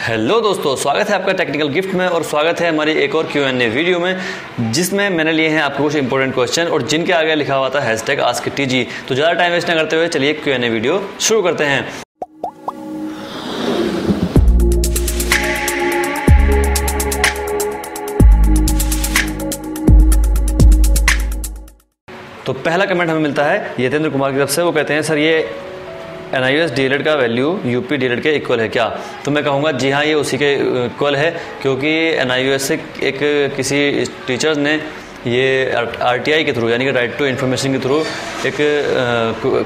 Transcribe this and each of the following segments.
Hello दोस्तों, स्वागत है आपका टेक्निकल गिफ्ट में और स्वागत है हमारी एक और Q&A वीडियो में जिसमें मैंने लिए हैं आपको कुछ इंपॉर्टेंट क्वेश्चन और जिनके आगे लिखा हुआ था #askTG। तो ज़्यादा टाइम वेस्ट न करते हुए चलिए Q&A वीडियो शुरू करते हैं। तो पहला कमेंट हमें मिलता है यतेंद्र कुमार की तरफ से। वो कहते हैं सर ये NIOS d.el.ed का वैल्यू यूपी d.el.ed के इक्वल है क्या? तो मैं कहूँगा जी हाँ, ये उसी के इक्वल है क्योंकि NIOS से एक किसी टीचर्स ने ये RTI के थ्रू यानी कि राइट टू इन्फॉर्मेशन के थ्रू एक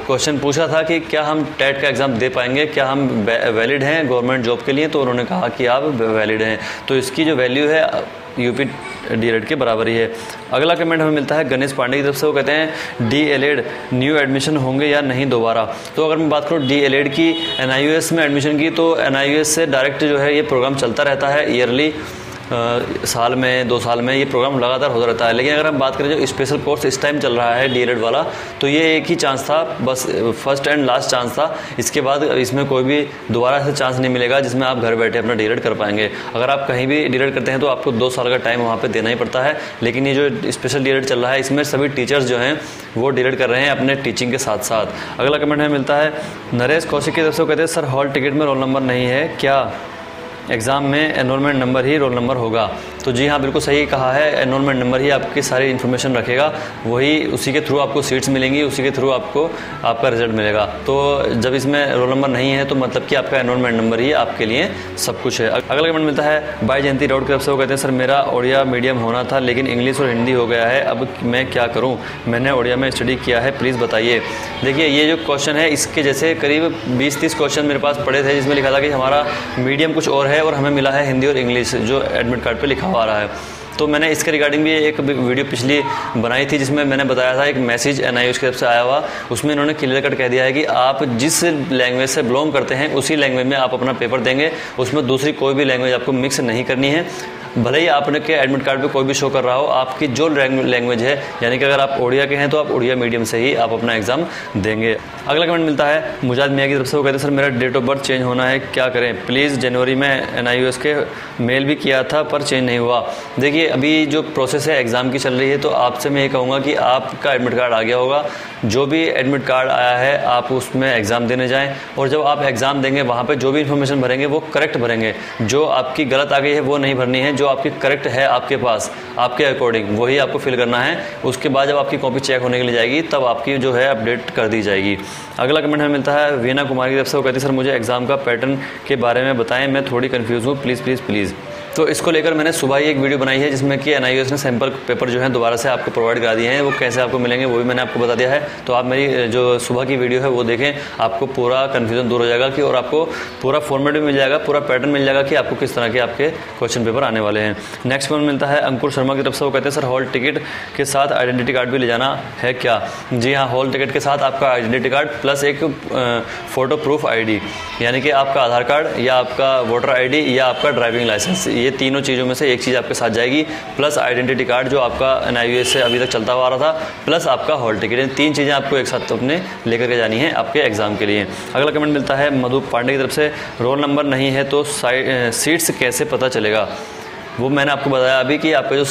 क्वेश्चन पूछा था कि क्या हम टेट का एग्ज़ाम दे पाएंगे, क्या हम वैलिड हैं गवर्नमेंट जॉब के लिए। तो उन्होंने कहा कि आप वैलिड हैं, तो इसकी जो वैल्यू है यूपी d.el.ed के बराबर ही है। अगला कमेंट हमें मिलता है गणेश पांडे की तरफ से। वो कहते हैं d.el.ed न्यू एडमिशन होंगे या नहीं दोबारा। तो अगर मैं बात करूँ d.el.ed की NIOS में एडमिशन की, तो NIOS से डायरेक्ट जो है ये प्रोग्राम चलता रहता है ईयरली, साल में 2 साल में ये प्रोग्राम लगातार होता रहता है। लेकिन अगर हम बात करें जो स्पेशल कोर्स इस टाइम चल रहा है d.el.ed वाला, तो ये एक ही चांस था, बस फर्स्ट एंड लास्ट चांस था। इसके बाद इसमें कोई भी दोबारा से चांस नहीं मिलेगा जिसमें आप घर बैठे अपना d.el.ed कर पाएंगे। अगर आप कहीं भी d.el.ed करते हैं तो आपको 2 साल का टाइम वहाँ पर देना ही पड़ता है। लेकिन ये जो स्पेशल d.el.ed चल रहा है इसमें सभी टीचर्स जो हैं वो d.el.ed कर रहे हैं अपने टीचिंग के साथ साथ। अगला कमेंट हमें मिलता है नरेश कौशिक की तरफ से। कहते हैं सर हॉल टिकट में रोल नंबर नहीं है क्या, एग्ज़ाम में एनरोलमेंट नंबर ही रोल नंबर होगा? तो जी हाँ, बिल्कुल सही कहा है। एनरोलमेंट नंबर ही आपकी सारी इन्फॉर्मेशन रखेगा, वही उसी के थ्रू आपको सीट्स मिलेंगी, उसी के थ्रू आपको आपका रिजल्ट मिलेगा। तो जब इसमें रोल नंबर नहीं है तो मतलब कि आपका एनरोलमेंट नंबर ही आपके लिए सब कुछ है। अगला कमेंट मिलता है बाई जयंती राउत की तरफ से। वो कहते हैं सर मेरा ओडिया मीडियम होना था लेकिन इंग्लिश और हिंदी हो गया है, अब मैं क्या करूँ? मैंने ओडिया में स्टडी किया है, प्लीज़ बताइए। देखिए ये जो क्वेश्चन है इसके जैसे करीब 20-30 क्वेश्चन मेरे पास पड़े थे जिसमें लिखा था कि हमारा मीडियम कुछ और है और हमें मिला है हिंदी और इंग्लिश, जो एडमिट कार्ड पे लिखा हुआ आ रहा है। तो मैंने इसके रिगार्डिंग भी एक वीडियो पिछली बनाई थी जिसमें मैंने बताया था, एक मैसेज NIOS की तरफ से आया हुआ, उसमें इन्होंने क्लियर कट कह दिया है कि आप जिस लैंग्वेज से बिलोंग करते हैं उसी लैंग्वेज में आप अपना पेपर देंगे, उसमें दूसरी कोई भी लैंग्वेज आपको मिक्स नहीं करनी है। भले ही आपने के एडमिट कार्ड पे कोई भी शो कर रहा हो, आपकी जो लैंग्वेज है, यानी कि अगर आप ओडिया के हैं तो आप ओडिया मीडियम से ही आप अपना एग्जाम देंगे। अगला कमेंट मिलता है मुजाद मियाँ की तरफ से। वो कहते हैं सर मेरा डेट ऑफ बर्थ चेंज होना है, क्या करें प्लीज़? जनवरी में NIOS के मेल भी किया था पर चेंज नहीं हुआ। देखिए अभी जो प्रोसेस है एग्ज़ाम की चल रही है, तो आपसे मैं ये कहूँगा कि आपका एडमिट कार्ड आ गया होगा, जो भी एडमिट कार्ड आया है आप उसमें एग्ज़ाम देने जाएँ और जब आप एग्ज़ाम देंगे वहाँ पर जो भी इन्फॉर्मेशन भरेंगे वो करेक्ट भरेंगे। जो आपकी गलत आ गई है वो नहीं भरनी है, जो आपकी करेक्ट है आपके पास आपके अकॉर्डिंग वही आपको फिल करना है। उसके बाद जब आपकी कॉपी चेक होने के लिए जाएगी तब आपकी जो है अपडेट कर दी जाएगी। अगला कमेंट हमें मिलता है वीना कुमार की तरफ से। वो कहती है सर मुझे एग्ज़ाम का पैटर्न के बारे में बताएं, मैं थोड़ी कंफ्यूज हूँ, प्लीज़ प्लीज़ प्लीज़। तो इसको लेकर मैंने सुबह ही एक वीडियो बनाई है जिसमें कि NIOS ने सैम्पल पेपर जो है दोबारा से आपको प्रोवाइड करा दिए हैं, वो कैसे आपको मिलेंगे वो भी मैंने आपको बता दिया है। तो आप मेरी जो सुबह की वीडियो है वो देखें, आपको पूरा कन्फ्यूजन दूर हो जाएगा कि और आपको पूरा फॉर्मेट भी मिल जाएगा, पूरा पैटर्न मिल जाएगा कि आपको किस तरह के आपके क्वेश्चन पेपर आने वाले हैं। नेक्स्ट वन मिलता है अंकुर शर्मा की तरफ से। वो कहते हैं सर हॉल टिकट के साथ आइडेंटिटी कार्ड भी ले जाना है क्या? जी हाँ, हॉल टिकट के साथ आपका आइडेंटिटी कार्ड प्लस एक फ़ोटो प्रूफ ID, यानी कि आपका आधार कार्ड या आपका वोटर ID या आपका ड्राइविंग लाइसेंस, ये तीनों चीज़ों में से एक चीज़ आपके साथ जाएगी, प्लस आइडेंटिटी कार्ड जो आपका NIOS से अभी तक चलता हुआ आ रहा था, प्लस आपका हॉल टिकट। इन 3 चीज़ें आपको एक साथ अपने लेकर के जानी है आपके एग्जाम के लिए। अगला कमेंट मिलता है मधु पांडे की तरफ से। रोल नंबर नहीं है तो सीट्स कैसे पता चलेगा? वो मैंने आपको बताया अभी कि आपका जो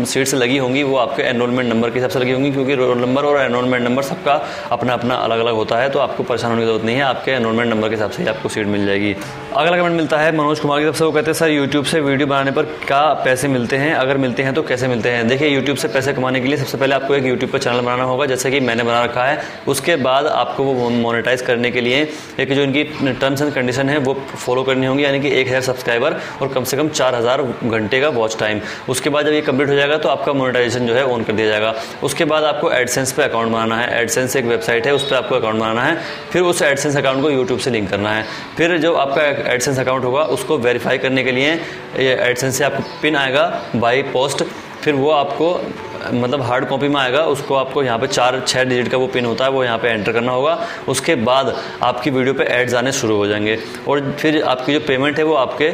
सीट्स लगी होंगी वो आपके एनरोलमेंट नंबर के हिसाब से लगी होंगी, क्योंकि रोल नंबर और एनरोलमेंट नंबर सबका अपना अपना अलग अलग होता है। तो आपको परेशान होने की जरूरत नहीं है, आपके एनरोलमेंट नंबर के हिसाब से ही आपको सीट मिल जाएगी। अगला कमेंट मिलता है मनोज कुमार की तरफ से। वो कहते हैं सर यूट्यूब से वीडियो बनाने पर क्या पैसे मिलते हैं, अगर मिलते हैं तो कैसे मिलते हैं? देखिए यूट्यूब से पैसे कमाने के लिए सबसे पहले आपको एक यूट्यूब पर चैनल बनाना होगा, जैसे कि मैंने बना रखा है। उसके बाद आपको वो मोनेटाइज करने के लिए एक जो इनकी टर्म्स एंड कंडीशन है वो फॉलो करनी होगी, यानी कि 1000 सब्सक्राइबर और कम से कम 4000 घंटे का वॉच टाइम। उसके बाद जब ये कंप्लीट हो जाएगा तो आपका मोनेटाइजेशन जो है ऑन कर दिया जाएगा। उसके बाद आपको एडसेंस पे अकाउंट बनाना है। एडसेंस एक वेबसाइट है, उस पर आपको अकाउंट बनाना है। फिर उस एडसेंस अकाउंट को यूट्यूब से लिंक करना है। फिर जो आपका एडसेंस अकाउंट होगा उसको वेरीफाई करने के लिए एडसेंस से आपको पिन आएगा बाय पोस्ट, फिर वो आपको मतलब हार्ड कॉपी में आएगा, उसको आपको यहाँ पे 4-6 डिजिट का वो पिन होता है, वो यहाँ पे एंटर करना होगा। उसके बाद आपकी वीडियो पे एड्स आने शुरू हो जाएंगे और फिर आपकी जो पेमेंट है वो आपके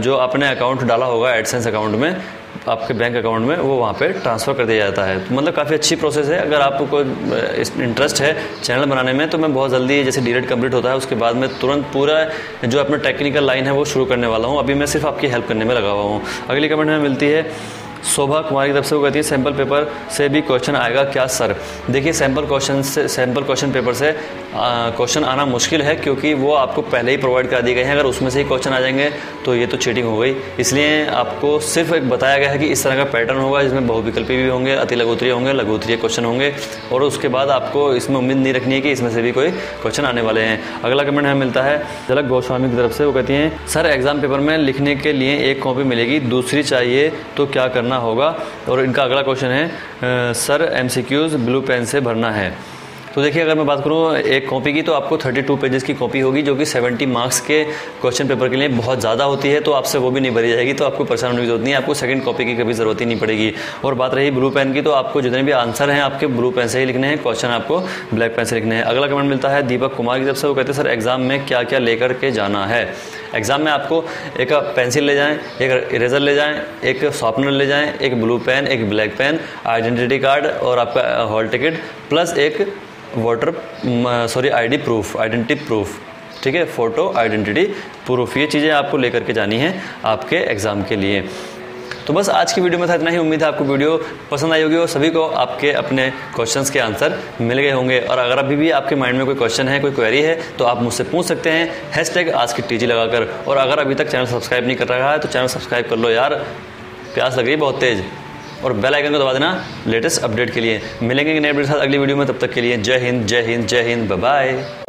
जो आपने अकाउंट डाला होगा एडसेंस अकाउंट में आपके बैंक अकाउंट में वो वहाँ पे ट्रांसफ़र कर दिया जाता है। तो मतलब काफ़ी अच्छी प्रोसेस है। अगर आपको इंटरेस्ट है चैनल बनाने में तो मैं बहुत जल्दी जैसे D.el.ed कंप्लीट होता है उसके बाद मैं तुरंत पूरा जो अपना टेक्निकल लाइन है वो शुरू करने वाला हूँ। अभी मैं सिर्फ आपकी हेल्प करने में लगा हुआ हूँ। अगली कमेंट में मिलती है शोभा कुमार की तरफ से, वो कहती है सैम्पल पेपर से भी क्वेश्चन आएगा क्या सर? देखिए सैम्पल क्वेश्चन पेपर से क्वेश्चन आना मुश्किल है क्योंकि वो आपको पहले ही प्रोवाइड करा दिए गए हैं। अगर उसमें से ही क्वेश्चन आ जाएंगे तो ये तो चीटिंग हो गई। इसलिए आपको सिर्फ एक बताया गया है कि इस तरह का पैटर्न होगा जिसमें बहुविकल्पी भी होंगे, अति लघुत्तरीय होंगे, लघुत्तरीय क्वेश्चन होंगे और उसके बाद आपको इसमें उम्मीद नहीं रखनी है कि इसमें से भी कोई क्वेश्चन आने वाले हैं। अगला कमेंट हमें मिलता है झलक गोस्वामी की तरफ से, वो कहती हैं सर एग्जाम पेपर में लिखने के लिए एक कॉपी मिलेगी, दूसरी चाहिए तो क्या करना होगा? और इनका अगला क्वेश्चन है सर MCQs ब्लू पेन से भरना है। तो देखिए अगर मैं बात करूँ एक कॉपी की तो आपको 32 पेजेस की कॉपी होगी जो कि 70 मार्क्स के क्वेश्चन पेपर के लिए बहुत ज़्यादा होती है। तो आपसे वो भी नहीं भरी जाएगी, तो आपको परेशान होने की जरूरत नहीं है, आपको सेकंड कॉपी की कभी ज़रूरत ही नहीं पड़ेगी। और बात रही ब्लू पेन की तो आपको जितने भी आंसर हैं आपके ब्लू पेन से ही लिखने हैं, क्वेश्चन आपको ब्लैक पेन से लिखने हैं। अगला कमेंट मिलता है दीपक कुमार की तरफ से, वो कहते हैं सर एग्जाम में क्या क्या लेकर के जाना है? एग्ज़ाम में आपको एक पेंसिल ले जाएं, एक इरेजर ले जाएं, एक शार्पनर ले जाएं, एक ब्लू पेन, एक ब्लैक पेन, आइडेंटिटी कार्ड और आपका हॉल टिकट प्लस एक आइडेंटिटी प्रूफ, ठीक है, फोटो आइडेंटिटी प्रूफ। ये चीज़ें आपको लेकर के जानी है आपके एग्ज़ाम के लिए। तो बस आज की वीडियो में था इतना ही। उम्मीद है आपको वीडियो पसंद आई होगी और सभी को आपके अपने क्वेश्चंस के आंसर मिल गए होंगे। और अगर अभी भी आपके माइंड में कोई क्वेश्चन है, कोई क्वेरी है तो आप मुझसे पूछ सकते हैं #AskItTG लगाकर। और अगर अभी तक चैनल सब्सक्राइब नहीं कर रहा है तो चैनल सब्सक्राइब कर लो यार, प्यास लग रही है बहुत तेज़। और बेल आइकन को दबा देना लेटेस्ट अपडेट के लिए। मिलेंगे नए अपडेट के साथ अगली वीडियो में, तब तक के लिए जय हिंद जय हिंद जय हिंद, बाय बाय।